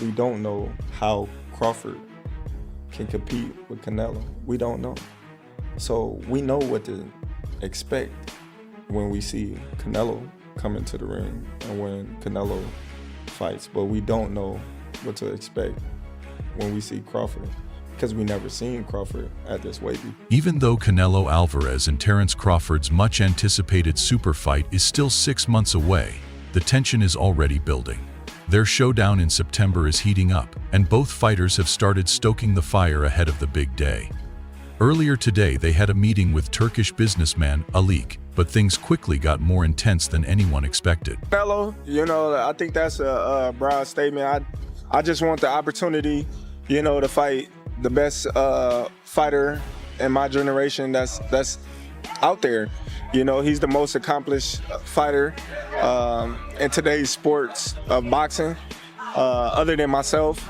we don't know how Crawford can compete with Canelo. We don't know. So we know what to expect when we see Canelo come into the ring and when Canelo fights, but we don't know what to expect when we see Crawford, because we never seen Crawford at this weight. Even though Canelo Alvarez and Terence Crawford's much-anticipated super fight is still 6 months away, the tension is already building. Their showdown in September is heating up, and both fighters have started stoking the fire ahead of the big day. Earlier today, they had a meeting with Turkish businessman Alik, but things quickly got more intense than anyone expected. Canelo, I think that's a broad statement. I just want the opportunity, to fight the best fighter in my generation that's out there. He's the most accomplished fighter in today's sports of boxing, other than myself.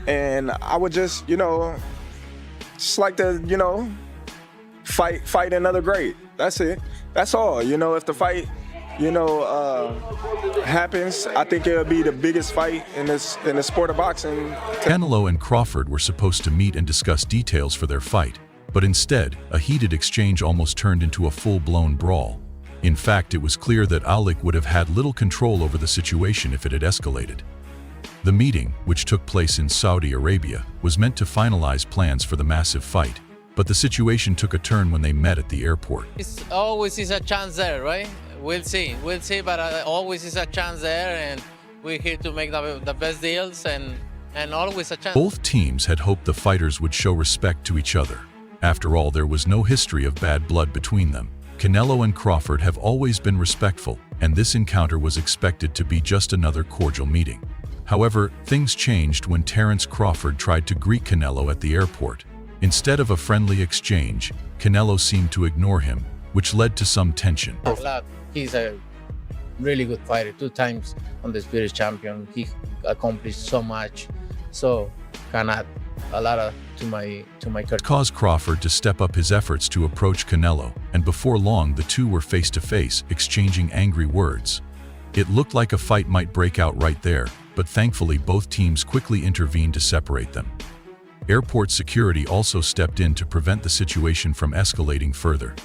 And I would just like to, fight another great. That's it. That's all. If the fight, happens, I think it'll be the biggest fight in the sport of boxing. Canelo and Crawford were supposed to meet and discuss details for their fight, but instead, a heated exchange almost turned into a full-blown brawl. In fact, it was clear that Alik would have had little control over the situation if it had escalated. The meeting, which took place in Saudi Arabia, was meant to finalize plans for the massive fight, but the situation took a turn when they met at the airport. It's always is a chance there, right? We'll see, but always is a chance there, and we're here to make the best deals, and always a chance. Both teams had hoped the fighters would show respect to each other. After all, there was no history of bad blood between them. Canelo and Crawford have always been respectful, and this encounter was expected to be just another cordial meeting. However, things changed when Terence Crawford tried to greet Canelo at the airport. Instead of a friendly exchange, Canelo seemed to ignore him, which led to some tension. He's a really good fighter, 2 times undisputed champion. He accomplished so much, so can add a lot to my career. Caused Crawford to step up his efforts to approach Canelo, and before long the two were face to face, exchanging angry words. It looked like a fight might break out right there, but thankfully both teams quickly intervened to separate them. Airport security also stepped in to prevent the situation from escalating further.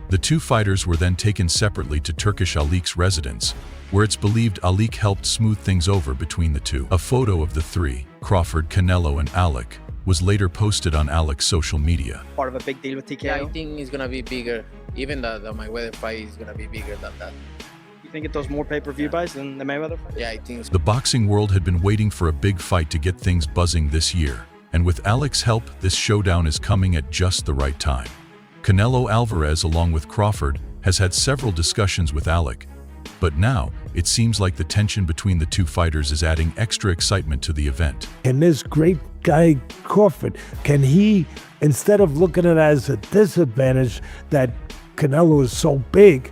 The two fighters were then taken separately to Turkish Alik's residence, where it's believed Alik helped smooth things over between the two. A photo of the three, Crawford, Canelo, and Alik, was later posted on Alik's social media. Part of a big deal with TKO? Yeah, I think it's gonna be bigger. Even the Mayweather fight is gonna be bigger than that. You think it does more pay-per-view buys than the Mayweather fight? Yeah, I think so. The boxing world had been waiting for a big fight to get things buzzing this year, and with Alik's help, this showdown is coming at just the right time. Canelo Alvarez, along with Crawford, has had several discussions with Alik, but now it seems like the tension between the two fighters is adding extra excitement to the event. And this great guy Crawford, can he, instead of looking at it as a disadvantage that Canelo is so big,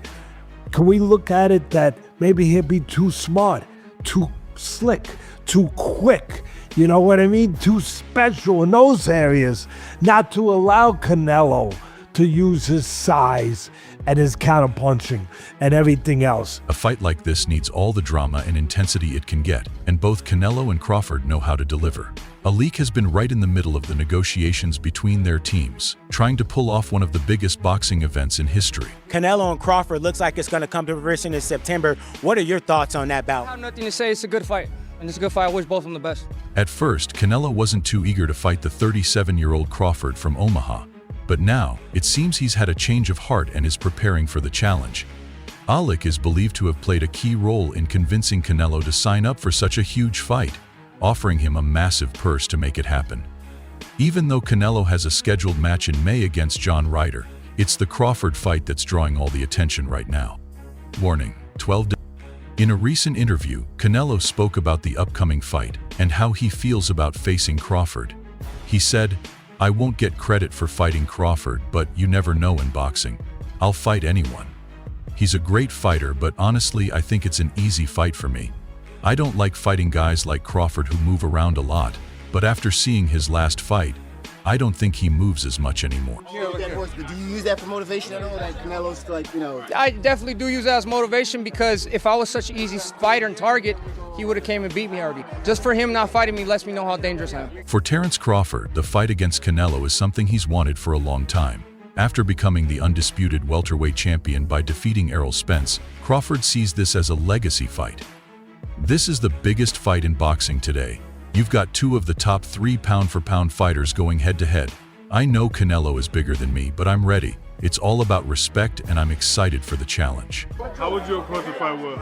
can we look at it that maybe he'll be too smart, too slick, too quick, you know what I mean? Too special in those areas, not to allow Canelo to use his size and his counterpunching and everything else. A fight like this needs all the drama and intensity it can get, and both Canelo and Crawford know how to deliver. Alik has been right in the middle of the negotiations between their teams, trying to pull off one of the biggest boxing events in history. Canelo and Crawford looks like it's going to come to fruition in September. What are your thoughts on that bout? I have nothing to say. It's a good fight. And it's a good fight. I wish both of them the best. At first, Canelo wasn't too eager to fight the 37-year-old Crawford from Omaha. But now, it seems he's had a change of heart and is preparing for the challenge. Alik is believed to have played a key role in convincing Canelo to sign up for such a huge fight, offering him a massive purse to make it happen. Even though Canelo has a scheduled match in May against John Ryder, it's the Crawford fight that's drawing all the attention right now. Warning, 12 days. In a recent interview, Canelo spoke about the upcoming fight and how he feels about facing Crawford. He said, "I won't get credit for fighting Crawford, but you never know in boxing. I'll fight anyone. He's a great fighter, but honestly, I think it's an easy fight for me. I don't like fighting guys like Crawford who move around a lot, but after seeing his last fight, I don't think he moves as much anymore." Do you use that for motivation at all? Like Canelo's like, I definitely do use that as motivation because if I was such an easy fighter and target, he would have came and beat me already. Just for him not fighting me lets me know how dangerous I am. For Terence Crawford, the fight against Canelo is something he's wanted for a long time. After becoming the undisputed welterweight champion by defeating Errol Spence, Crawford sees this as a legacy fight. This is the biggest fight in boxing today. You've got two of the top 3 pound-for-pound fighters going head-to-head. I know Canelo is bigger than me, but I'm ready. It's all about respect, and I'm excited for the challenge. How would you approach a fight with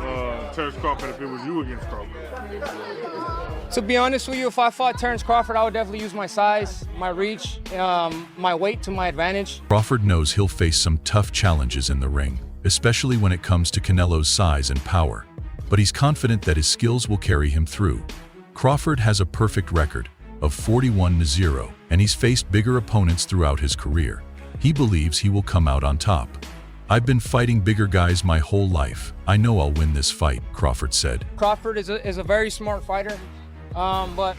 Terence Crawford if it was you against Crawford? To be honest with you, if I fought Terence Crawford, I would definitely use my size, my reach, my weight to my advantage. Crawford knows he'll face some tough challenges in the ring, especially when it comes to Canelo's size and power. But he's confident that his skills will carry him through. Crawford has a perfect record of 41-0, and he's faced bigger opponents throughout his career. He believes he will come out on top. "I've been fighting bigger guys my whole life. I know I'll win this fight," Crawford said. Crawford is a very smart fighter, but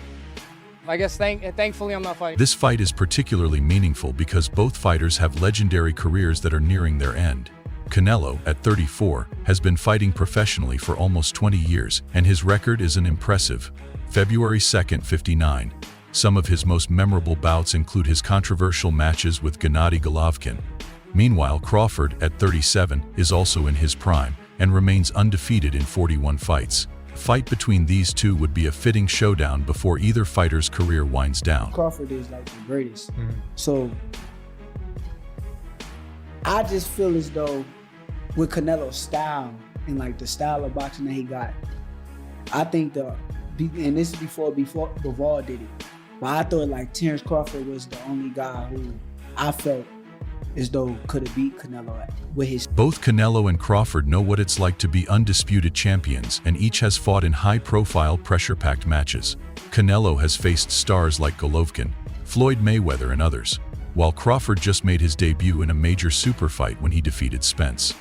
I guess thankfully I'm not fighting. This fight is particularly meaningful because both fighters have legendary careers that are nearing their end. Canelo, at 34, has been fighting professionally for almost 20 years, and his record is an impressive February 2nd, 59. Some of his most memorable bouts include his controversial matches with Gennady Golovkin. Meanwhile, Crawford, at 37, is also in his prime and remains undefeated in 41 fights. A fight between these two would be a fitting showdown before either fighter's career winds down. Crawford is like the greatest. So I just feel as though with Canelo's style and like the style of boxing that he got, I think and this is before Bivol did it, but I thought like Terence Crawford was the only guy who I felt as though could have beat Canelo with his. Both Canelo and Crawford know what it's like to be undisputed champions, and each has fought in high-profile, pressure-packed matches. Canelo has faced stars like Golovkin, Floyd Mayweather, and others, while Crawford just made his debut in a major super fight when he defeated Spence.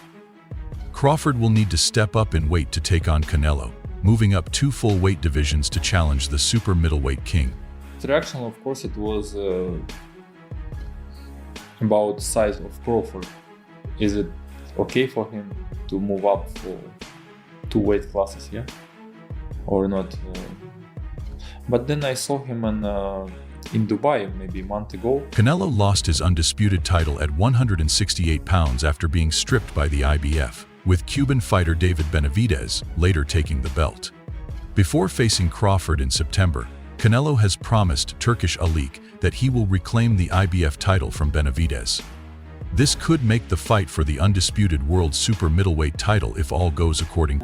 Crawford will need to step up in weight to take on Canelo, moving up 2 full weight divisions to challenge the super middleweight king. The reaction, of course, it was about the size of Crawford. Is it okay for him to move up for 2 weight classes, yeah? Or not? But then I saw him in Dubai maybe a month ago. Canelo lost his undisputed title at 168 pounds after being stripped by the IBF, with Cuban fighter David Benavidez later taking the belt. Before facing Crawford in September, Canelo has promised Turkish Alik that he will reclaim the IBF title from Benavidez. This could make the fight for the undisputed world super middleweight title if all goes according.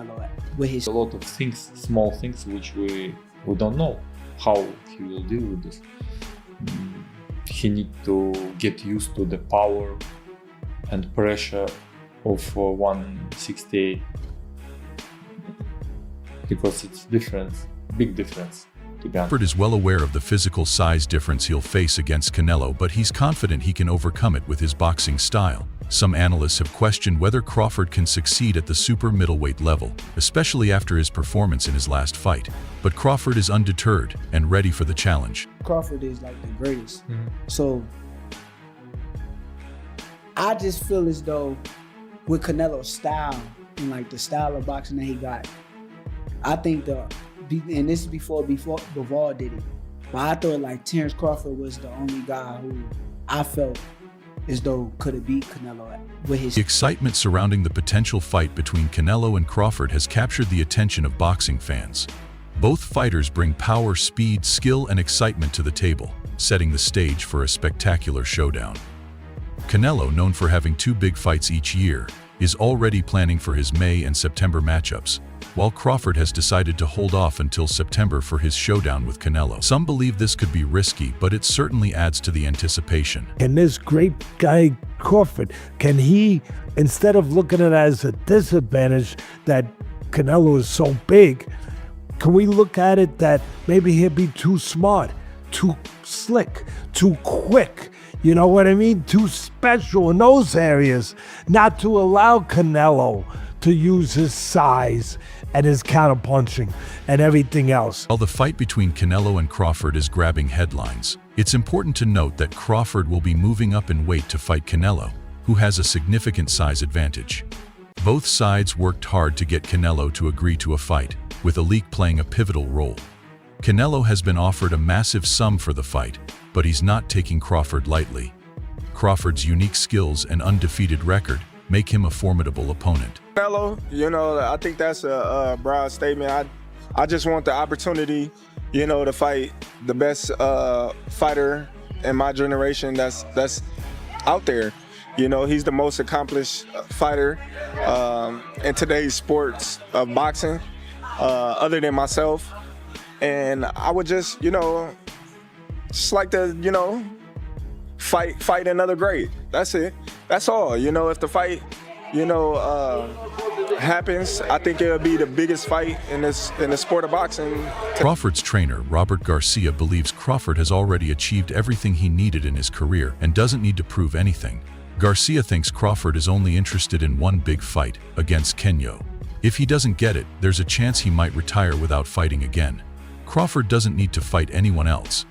With a lot of things, small things, which we don't know how he will deal with this. He needs to get used to the power and pressure of 168 because it's different, big difference. Crawford is well aware of the physical size difference he'll face against Canelo, but he's confident he can overcome it with his boxing style. Some analysts have questioned whether Crawford can succeed at the super middleweight level, especially after his performance in his last fight. But Crawford is undeterred and ready for the challenge. Crawford is like the greatest. So I just feel as though with Canelo's style and like the style of boxing that he got, I think and this is before Bivol did it, but I thought like Terence Crawford was the only guy who I felt as though could have beat Canelo with his. The excitement surrounding the potential fight between Canelo and Crawford has captured the attention of boxing fans. Both fighters bring power, speed, skill, and excitement to the table, setting the stage for a spectacular showdown. Canelo, known for having 2 big fights each year, is already planning for his May and September matchups, while Crawford has decided to hold off until September for his showdown with Canelo. Some believe this could be risky, but it certainly adds to the anticipation. And this great guy, Crawford, can he, instead of looking at it as a disadvantage that Canelo is so big, can we look at it that maybe he'll be too smart, too slick, too quick? You know what I mean? Too special in those areas, not to allow Canelo to use his size and his counterpunching and everything else. While the fight between Canelo and Crawford is grabbing headlines, it's important to note that Crawford will be moving up in weight to fight Canelo, who has a significant size advantage. Both sides worked hard to get Canelo to agree to a fight, with Alik playing a pivotal role. Canelo has been offered a massive sum for the fight, but he's not taking Crawford lightly. Crawford's unique skills and undefeated record make him a formidable opponent. Canelo, I think that's a broad statement. I just want the opportunity, to fight the best fighter in my generation that's out there. He's the most accomplished fighter in today's sports of boxing, other than myself. And I would just like to, fight another great. That's it. That's all. If the fight, happens, I think it'll be the biggest fight in the sport of boxing. Crawford's trainer, Robert Garcia, believes Crawford has already achieved everything he needed in his career and doesn't need to prove anything. Garcia thinks Crawford is only interested in one big fight against Kenyo. If he doesn't get it, there's a chance he might retire without fighting again. Crawford doesn't need to fight anyone else.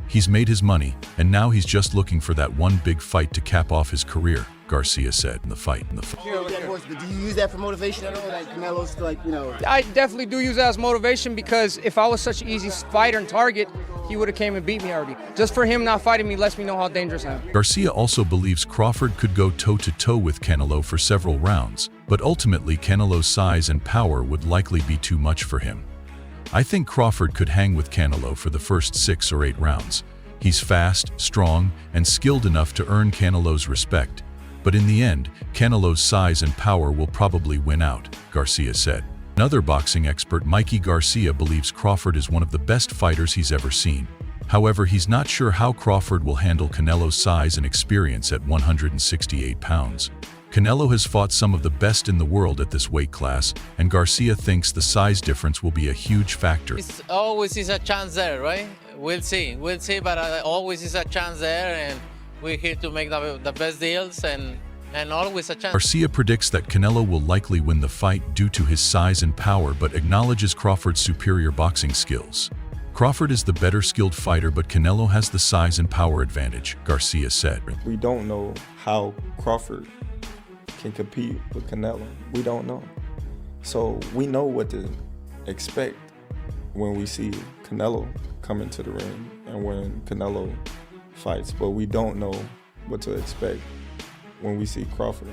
He's made his money, and now he's just looking for that one big fight to cap off his career, Garcia said in the fight. But do you use that for motivation at all? Like Canelo's I definitely do use that as motivation, because if I was such an easy fighter and target, he would have came and beat me already. Just for him not fighting me lets me know how dangerous I am. Garcia also believes Crawford could go toe-to-toe with Canelo for several rounds, but ultimately Canelo's size and power would likely be too much for him. I think Crawford could hang with Canelo for the first 6 or 8 rounds. He's fast, strong, and skilled enough to earn Canelo's respect. But in the end, Canelo's size and power will probably win out, Garcia said. Another boxing expert, Mikey Garcia, believes Crawford is one of the best fighters he's ever seen. However, he's not sure how Crawford will handle Canelo's size and experience at 168 pounds. Canelo has fought some of the best in the world at this weight class, and Garcia thinks the size difference will be a huge factor. It's always is a chance there, right? We'll see, but always is a chance there, and we're here to make the best deals, and always a chance. Garcia predicts that Canelo will likely win the fight due to his size and power, but acknowledges Crawford's superior boxing skills. Crawford is the better skilled fighter, but Canelo has the size and power advantage, Garcia said. We don't know how Crawford can compete with Canelo. We don't know. So we know what to expect when we see Canelo come into the ring and when Canelo fights, but we don't know what to expect when we see Crawford,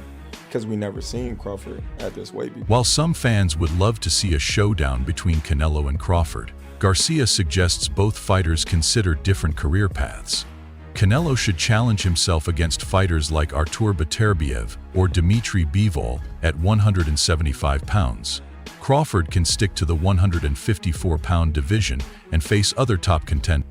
because we never seen Crawford at this weight before. While some fans would love to see a showdown between Canelo and Crawford, Garcia suggests both fighters consider different career paths. Canelo should challenge himself against fighters like Artur Beterbiev or Dmitry Bivol at 175 pounds. Crawford can stick to the 154-pound division and face other top contenders.